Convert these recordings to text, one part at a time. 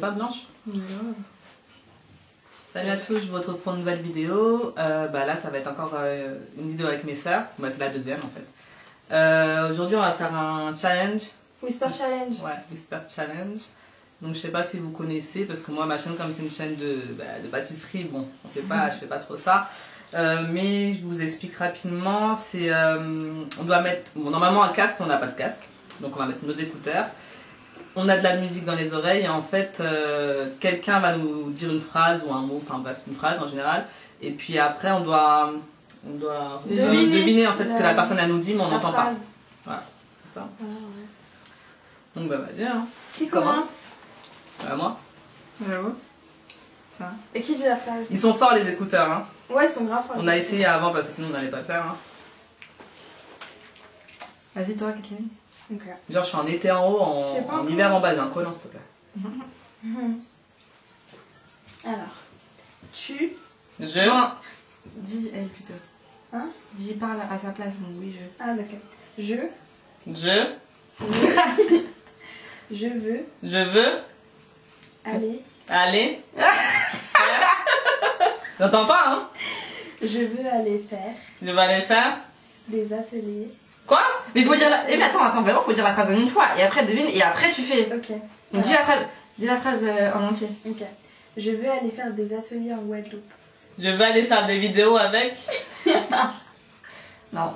pas Blanche? Salut à tous, je vous retrouve pour une nouvelle vidéo. Là, ça va être encore une vidéo avec mes sœurs. C'est la deuxième en fait. Aujourd'hui, on va faire un challenge. Whisper Challenge. Ouais, Whisper Challenge. Donc, je sais pas si vous connaissez, parce que moi, ma chaîne, comme c'est une chaîne de pâtisserie, bon, je fais pas trop ça. Mais je vous explique rapidement. C'est, on doit mettre, normalement un casque, on n'a pas de casque. Donc, on va mettre nos écouteurs. On a de la musique dans les oreilles et en fait, quelqu'un va nous dire une phrase ou un mot, enfin bref, une phrase en général. Et puis après, on doit deviner en fait ce que la personne elle nous dit, mais on n'entend pas. Voilà, c'est ça. Donc vas-y, hein. Qui commence? Moi. J'avoue. Et qui dit la phrase? Ils sont forts les écouteurs, hein. Ouais, ils sont grave forts. On a essayé avant parce que sinon on n'allait pas le faire. Hein. Vas-y toi, Kathleen. Okay. Genre je suis en été en haut, en hiver en bas, j'ai un collant s'il te plaît. Alors, tu... Dis elle plutôt. Hein? Dis parle à sa place, donc oui je. Ah d'accord. Je veux aller. J'entends pas hein. Je veux aller faire des ateliers. Quoi? Mais il faut dire la... mais attends, vraiment faut dire la phrase en une fois et après devine et après tu fais. Ok. Donc dis la phrase en entier. Ok. Je veux aller faire des ateliers en Guadeloupe. Je veux aller faire des vidéos avec. Non.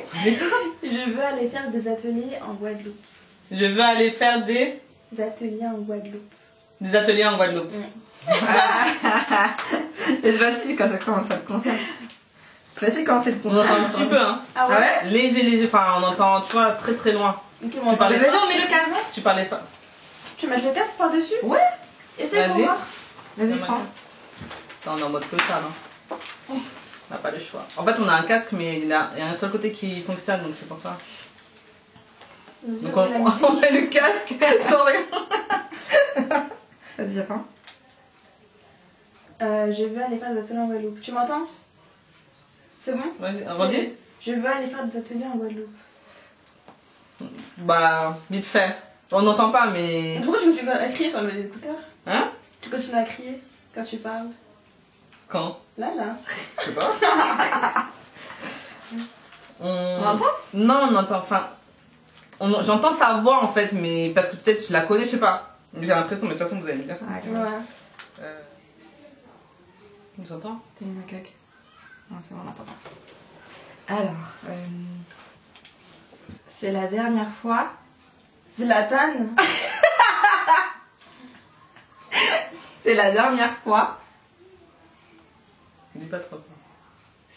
Je veux aller faire des ateliers en Guadeloupe. Je veux aller faire des ateliers en Guadeloupe. Des ateliers en Guadeloupe. C'est facile quand ça commence à te concerner. C'est facile quand c'est le contraire. On entend un petit peu hein. Ah ouais? Léger, enfin on entend tu vois très très loin. Okay, tu parlais pas. Non mais le casque. Tu parlais pas. Tu mets le casque par dessus? Ouais. Essaye pour voir. Vas-y prends. On est en mode clochard hein. On n'a pas le choix. En fait on a un casque mais il y a un seul côté qui fonctionne donc c'est pour ça. Donc on met le casque sans rien. Vas-y attends. Je veux aller faire des ateliers en Guadeloupe. Tu m'entends? C'est bon? Vas-y, redis. Je veux aller faire des ateliers en Guadeloupe. Bah, vite fait. On n'entend pas, mais... Pourquoi tu continues à crier par les écouteurs? Hein? Tu continues à crier quand tu parles. Quand? Là. Je sais pas. On entend? Non, on entend, enfin... J'entends sa voix, en fait, mais... Parce que peut-être je la connais, je sais pas. J'ai l'impression, mais de toute façon, vous allez me dire. Ouais. Vous entendez? T'es une macaque. Non, c'est bon, on n'entend pas. Alors, c'est la dernière fois. Zlatan. C'est la dernière fois. Dis pas trop.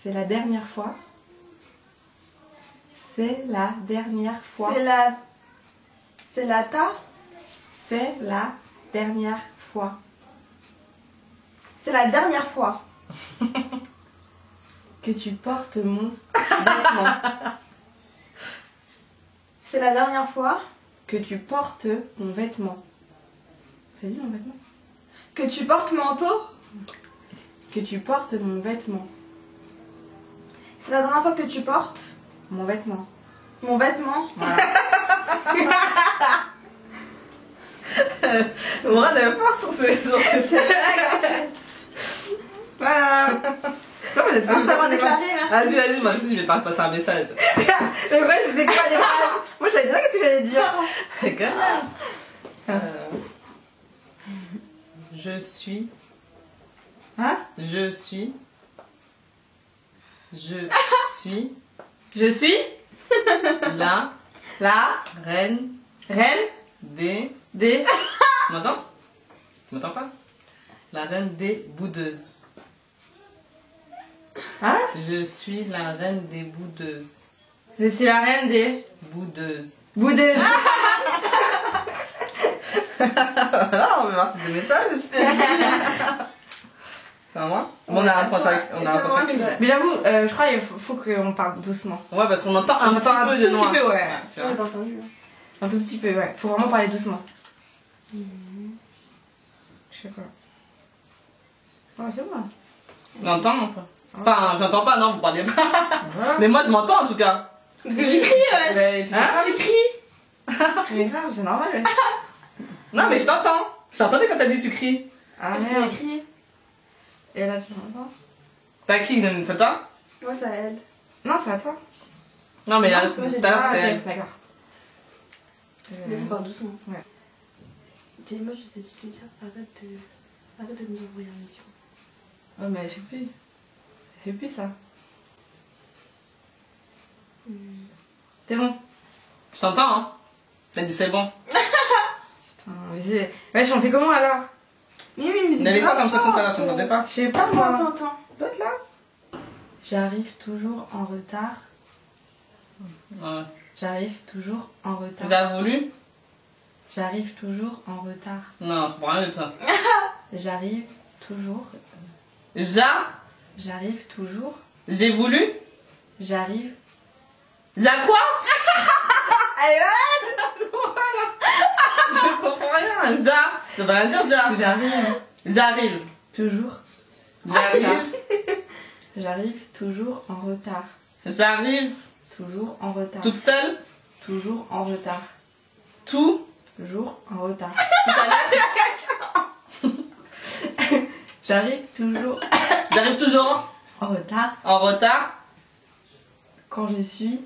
C'est la dernière fois. C'est la dernière fois. C'est la ta. C'est la dernière fois. C'est la dernière fois. Que tu portes mon vêtement. C'est la dernière fois. Que tu portes mon vêtement. Ça dit mon vêtement? Que tu portes manteau. Que tu portes mon vêtement. C'est la dernière fois que tu portes mon vêtement. Mon vêtement. Voilà. On va aller voir sur ces... Voilà. Non, mais ça va déclarer, merci. Vas-y, moi aussi je vais pas passer un message. Mais ouais, c'était quoi les phrases? Moi je savais déjà ce que j'allais dire. Regarde. Je suis. Hein? Je suis la reine des. Tu m'entends? Tu m'entends pas? La reine des boudeuses. Hein? Je suis la reine des boudeuses. Je suis la reine des boudeuses. Boudeuses. Voilà, on va voir si c'est des messages. C'est à moi? Bon, on a un prochain. Mais j'avoue, je crois qu'il faut qu'on parle doucement. Ouais, parce qu'on entend un petit peu de loin. Un tout petit peu, ouais. Tu vois? Ouais, j'ai entendu. Un tout petit peu, ouais. Faut vraiment parler doucement. Je sais pas. Oh, c'est moi. On entend ou pas? Enfin, j'entends pas, non, vous parlez pas. Mais moi, je m'entends en tout cas. Parce que tu cries, wesh. Hein? Tu cries. Mais grave, c'est normal, ouais. Non, mais je t'entends. J'ai entendu quand t'as dit tu cries. Ah Parce qu'elle a merde. crié. Et là, tu m'entends? T'as qui donne ça toi? Moi, c'est à elle. Non, c'est à toi. Non, mais Non, là, c'est moi, j'ai tout à l'heure, Ah, c'était ok, elle. d'accord. Mais c'est pas doucement. Ouais. Dis-moi, je t'ai dit de lui dire, arrête de nous envoyer en mission. Oh, mais elle fait plus. Elle fait plus ça. C'est bon. Je t'entends, hein. T'as dit c'est bon. Putain, mais c'est... Wesh, on fait comment alors? Mais oui, mais Il y avait quoi comme chanson tout à l'heure? Je t'entendais pas. Je sais pas, Attends, moi. attends. L'autre là? J'arrive toujours en retard. Ouais. J'arrive toujours en retard. Tu as voulu? J'arrive toujours en retard. Non, je prends rien de ça. J'arrive toujours. J'arrive toujours. J'ai voulu? J'arrive. Quoi? Allez, Je comprends rien. Ça veut rien dire J'arrive J'arrive. toujours. J'arrive. J'arrive toujours en retard. J'arrive. Toujours en retard. Toute seule? Toujours en retard. Tout? Toujours en retard. Tout à l'heure? J'arrive toujours J'arrive toujours en retard. en retard. Quand je suis.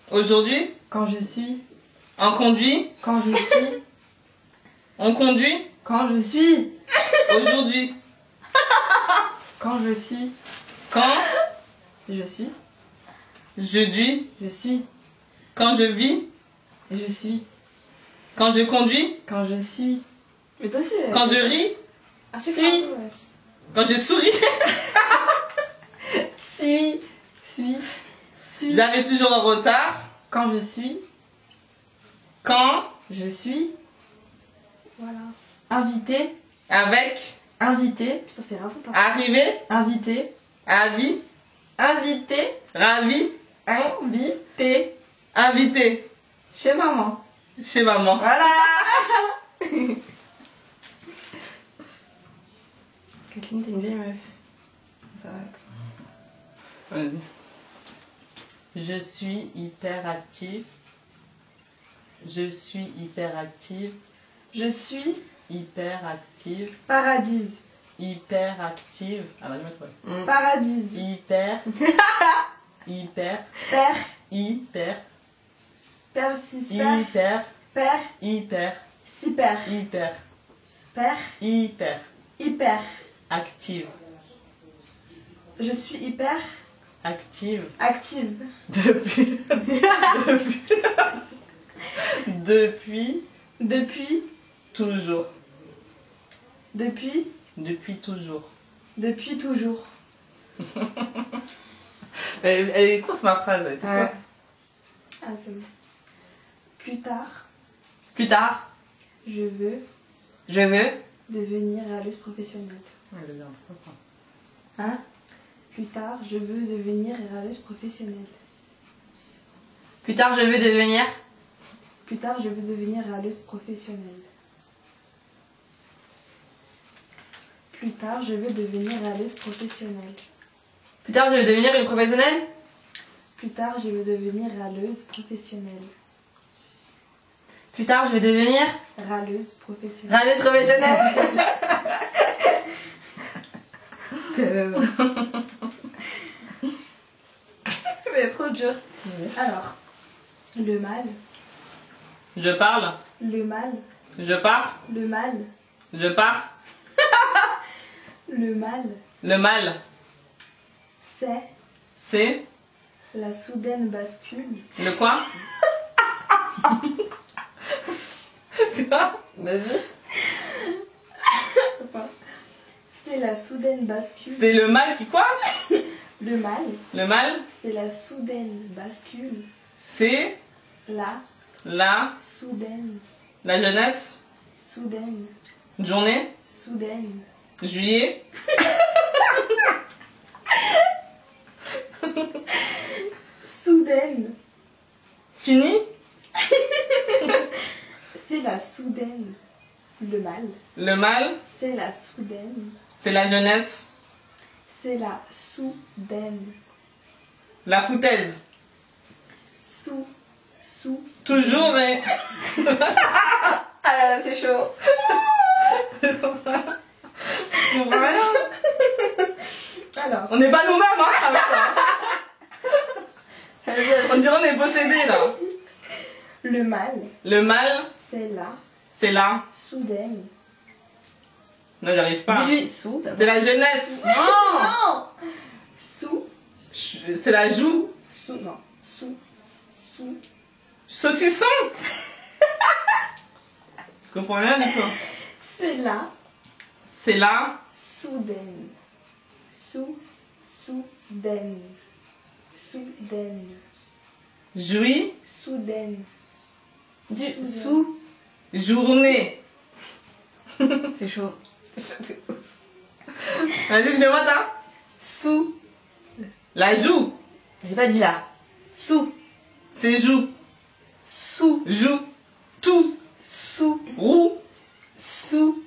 Aujourd'hui? Quand je suis. On conduit? Quand je suis. On conduit? Quand je suis. Aujourd'hui? Quand je suis. Quand? Je suis. Jeudi? Je suis. Quand je vis? Je suis. Quand je conduis? Quand je suis. Mais toi aussi, Quand je ris? Article suis. un peu, wesh. Quand je souris? Suis. J'arrive toujours en retard. Quand je suis. Quand? Je suis. Voilà. Invité. Avec? Invité. Putain, c'est grave. Arrivé? Invité. Avis? Invité. Ravi? Invité. Invité? Chez maman. Chez maman. Voilà. Kathleen, t'es une vieille meuf. Ça va être. Vas-y. Je suis hyperactive. Je suis hyperactive. Je suis Hyperactive. paradis. Hyperactive. Ah, vas-y, mets-toi. Paradis. Hyper. Hyper. Père. Hyper. Persisper. Hyper. Père. Hyper. Super. Hyper. Père. Hyper. Hyper. Active. Je suis hyper Active. active. Depuis. Depuis. Depuis. Toujours. Depuis. Depuis toujours. Depuis toujours. Elle est courte ma phrase. Elle était Ouais. courte. Ah, c'est bon. Plus tard, Plus tard. je veux Je veux. devenir réaleuse professionnelle. Hein? Plus tard, je veux devenir réaleuse professionnelle. Plus tard, je veux devenir. Plus tard, je veux devenir réaleuse professionnelle. Plus tard, je veux devenir réaleuse professionnelle. Plus tard, je veux devenir une professionnelle. Plus tard, je veux devenir râleuse professionnelle. Plus tard, je veux devenir Râleuse professionnelle. radeuse professionnelle. Mais trop dur. Alors, le mal, Je parle. le mal, Je pars. le mal, Je pars. le mal, Le mal. c'est C'est. la soudaine bascule. Le quoi? Vas-y. C'est la soudaine bascule. C'est le mal qui quoi? Le mal, Le mal. c'est la soudaine bascule. C'est La la jeunesse. soudaine, Journée. soudaine. Juillet. Soudaine, Fini. c'est la soudaine. Le mal, Le mal. c'est la soudaine. C'est la jeunesse. C'est la soudaine. La foutaise. Sous. Toujours et. Ah, c'est chaud. Alors, On n'est pas nous-mêmes, hein, avec ça. On dirait qu'on est possédés, là. le mal, Le mal, c'est c'est la... soudaine. Non, j'arrive pas. Dis-lui sous. C'est la jeunesse. Non. C'est la joue. Non. Saucisson. Je comprends rien du tout. C'est la C'est la... soudaine. Soudaine. Jouy. Soudaine. Du sous. Journée. C'est chaud. Vas-y, dis-moi ça. Sous. La joue. J'ai pas dit là. Sous. C'est joue. Sous. Joue. Tout. Sous. Roux. Sous.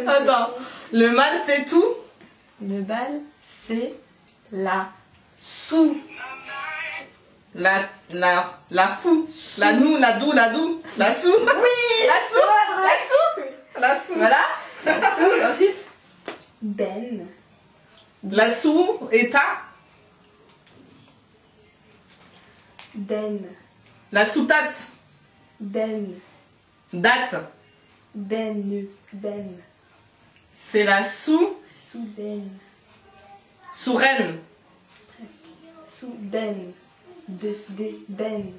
Attends. Le mal, c'est tout. Le bal, c'est la sous. La fou. La nous, la dou, la dou. La sou. Oui. La sou. La sou. La sou. Voilà. La sous. Ensuite. Ben. La sou. État. Den. La sous-tate. Den. Date. Den. Den. C'est la sous. Soudaine. Souraine. Soudaine. Den.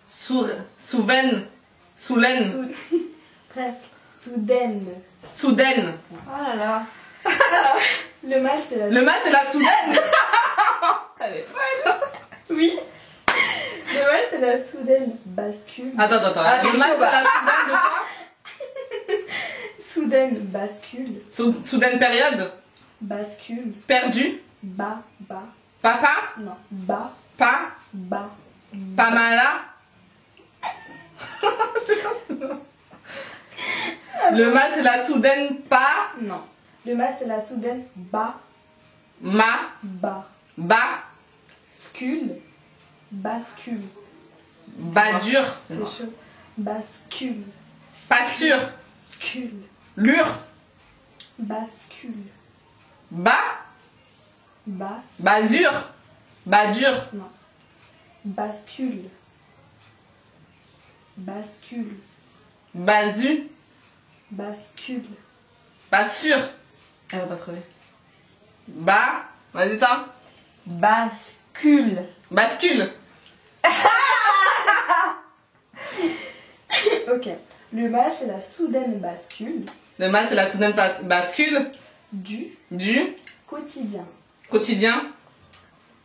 Souvaine. Soulaine. Presque. Soudaine. Soudaine. Oh là là. Le mal, c'est la Le mal, c'est la soudaine. Elle est folle. Oui. Le mal, c'est la soudaine bascule. Attends. Ah, Le c'est mal, chaud, c'est bah. la soudaine de quoi? Soudaine bascule. Soudaine période. Bascule. Perdu. Bas. Papa. Non. Bas. Pas. Pamala. Le mal, c'est la soudaine pas. Non. Le mal, c'est la soudaine bas. Ma. Ba. Bascule. Badure. C'est chaud. Bascule. Pas sûr. Bascule. Lure. Bascule. Bas. Bas. Basure. Badure. Non. Bascule. Basu. Bascule. Pas sûr. Elle va pas trouver. Bas. Vas-y, t'as. Bascule. Bascule. Ok. Le mal, c'est la soudaine bascule Le mal, c'est la soudaine bascule du du quotidien. quotidien.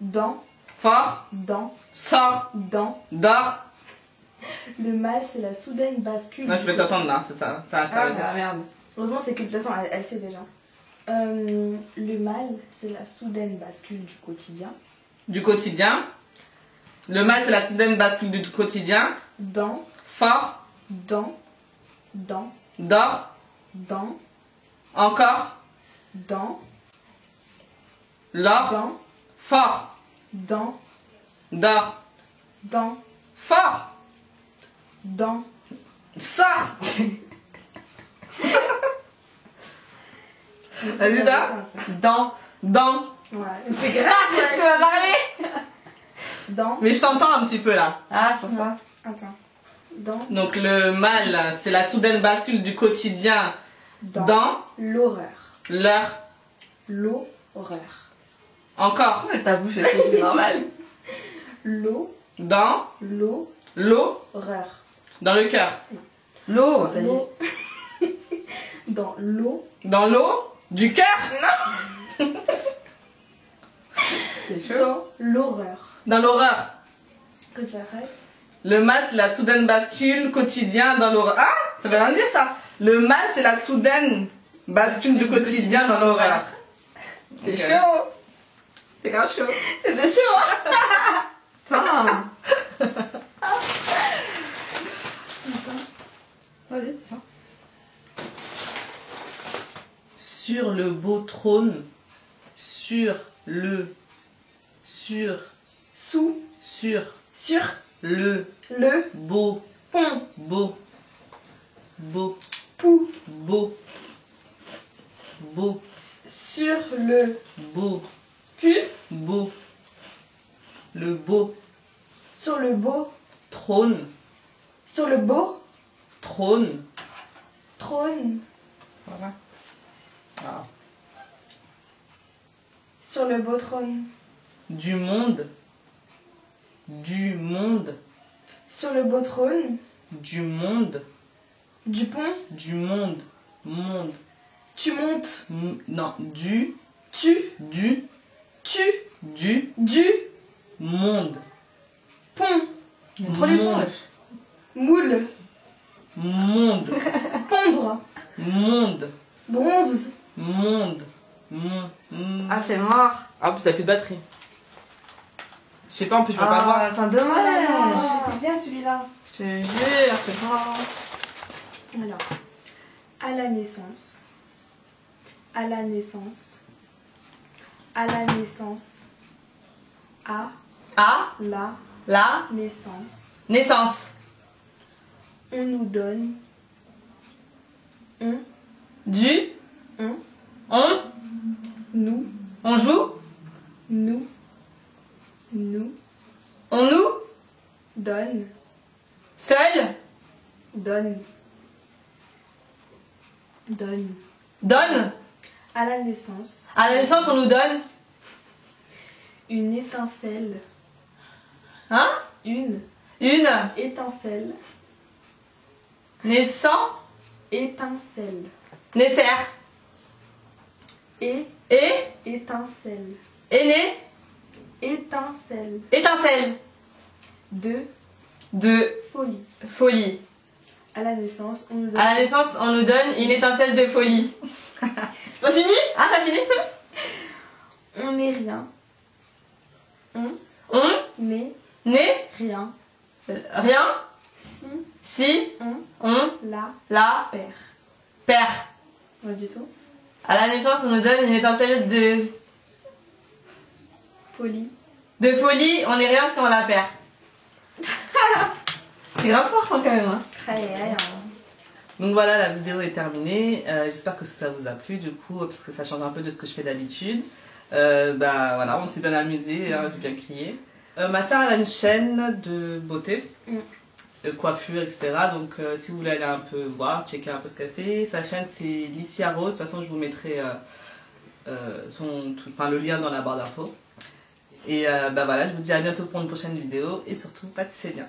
Dans. Fort. Sort. Dort. Le mal, c'est la soudaine bascule. Non, je vais t'entendre là, c'est ça. Ça veut dire. Ah merde. Heureusement, c'est que de toute façon, elle sait déjà. Le mal, c'est la soudaine bascule du quotidien. Du quotidien. Le mal, c'est la soudaine bascule du quotidien. Dans. Fort. Dans. Dort. Encore. Dans. L'or. Dans. Fort. Dans. Dort. Fort. Dans. Sort. Vas-y, t'as. Dans. Ouais. C'est grave. Tu vas parler. Dans. Mais je t'entends un petit peu là. Ah, c'est ça. Attends. Dans. Donc le mal, c'est la soudaine bascule du quotidien dans l'horreur. L'horreur. Encore. Ta bouche est normale. Dans l'horreur. dans le cœur. L'eau, t'as dit. L'eau. Dans l'eau. Dans l'eau du cœur. C'est chaud. Dans l'horreur. Dans l'horreur. Que j'arrête. Le mal, c'est la soudaine bascule quotidien dans l'horreur. Ah, ça veut rien dire ça. Le mal, c'est la soudaine bascule du quotidien dans l'horreur. C'est Ok. chaud. C'est grave chaud. C'est chaud. Putain. Vas-y, dis ça. Sur le beau trône, sur le, sur, Sous. sur, Sur. Le. Beau. Pont. Beau. Beau. Pou. Beau. Beau. Sur le. Beau. Pu. Beau. Le beau. Sur le beau. Trône. Sur le beau. Trône. Trône. Voilà. Ah. Sur le beau trône. Du monde. Du monde. Sur le beau trône. Du monde. Du pont. Du monde. Monde. Tu montes. Non. Du. Tu. Du. Tu. Du. Du. Monde. Pont. Il y a trop les ponts, wesh. Moule. Monde. Pondre. Monde. Bronze. Monde. Ah, c'est mort. Ah, en plus, ça n'a plus de batterie. Je sais pas, en plus, je peux pas voir. Attends, dommage. C'était bien celui-là. Je te jure, c'est fort. Alors, à la naissance. À la naissance. À la naissance. À Ah, la la naissance. naissance. On nous donne. Du. On. On. Nous. On joue. Nous. Nous. On nous. Donne. Seul. Donne. Donne. Donne. À la naissance. À la naissance, on nous donne. Une étincelle. Hein? Une Une. étincelle. Naissant. Étincelle. Naissaire. Et étincelle. Aîné. Étincelle. Étincelle. De De folie. folie. À la naissance, on nous donne. À la naissance, on nous donne une étincelle de folie. T'as fini? Ah, t'as fini? On n'est rien. On N'est n'est rien. rien Si si on la la perd. perd. Moi du tout. À la naissance, on nous donne une étincelle de Folie. folie. On n'est rien si on la perd. C'est grave fort, hein, quand même. Hein. Donc voilà, la vidéo est terminée. J'espère que ça vous a plu du coup, parce que ça change un peu de ce que je fais d'habitude. Bah voilà, on s'est bien amusé, hein, j'ai bien crié. Ma soeur elle a une chaîne de beauté, de coiffure, etc. Donc si vous voulez aller un peu voir, checker un peu ce qu'elle fait, sa chaîne c'est Licia Rose. De toute façon, je vous mettrai le lien dans la barre d'infos. Et bah voilà, je vous dis à bientôt pour une prochaine vidéo et surtout, pâtissez bien.